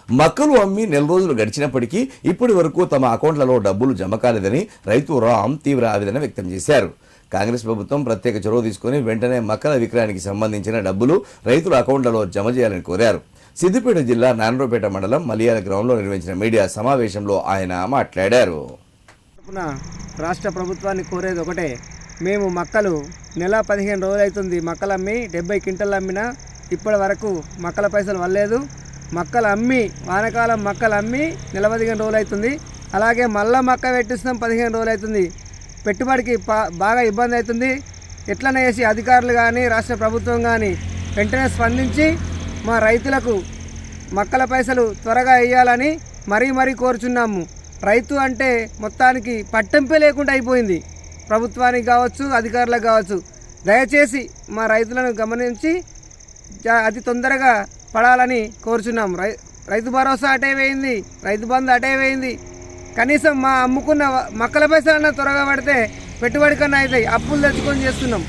మక్కలు అమ్మి నెల రోజులు గడిచినప్పటికీ ఇప్పటి వరకు తమ అకౌంట్లలో డబ్బులు జమ కాలేదని రైతు రామ్ తీవ్ర ఆవేదన వ్యక్తం చేశారు. కాంగ్రెస్ ప్రభుత్వం ప్రత్యేక చొరవ తీసుకుని వెంటనే మక్కల విక్రయానికి సంబంధించిన డబ్బులు రైతుల అకౌంట్లలో జమ చేయాలని కోరారు. సిద్దిపేట జిల్లా నారాయణపేట మండలం మలియాల గ్రౌండ్లో నిర్వహించిన మీడియా సమావేశంలో ఆయన మాట్లాడారు. రాష్ట్ర ప్రభుత్వాన్ని కోరేది ఒకటే, మేము మక్కలు నెల 15 రోజులు అవుతుంది మక్కలు అమ్మి 70 క్వింటల్ అమ్మినా ఇప్పటి వరకు మక్కల పైసలు వల్లేదు. మక్కలు అమ్మి వానకాలం మక్కలు అమ్మి నెల 15 రోజులు అవుతుంది. అలాగే మళ్ళా మక్క పెట్టిస్తాం 15 రోజులు అవుతుంది. పెట్టుబడికి బాగా ఇబ్బంది అవుతుంది. ఎట్లనే చేసి అధికారులు కానీ రాష్ట్ర ప్రభుత్వం కానీ వెంటనే స్పందించి మా రైతులకు మక్కల పైసలు త్వరగా వేయాలని మరీ కోరుచున్నాము. రైతు అంటే మొత్తానికి పట్టింపే లేకుండా అయిపోయింది. ప్రభుత్వానికి కావచ్చు, అధికారులకు కావచ్చు. దయచేసి మా రైతులను గమనించి అతి తొందరగా పడాలని కోరుచున్నాము. రైతు భరోసా అటే వేయింది, రైతు బంధు అటే వేయింది. కనీసం మా అమ్ముకున్న మక్కల పైసలన్నా త్వరగా పడితే పెట్టుబడి కన్నా అవుతాయి. అప్పులు తెచ్చుకొని చేస్తున్నాం.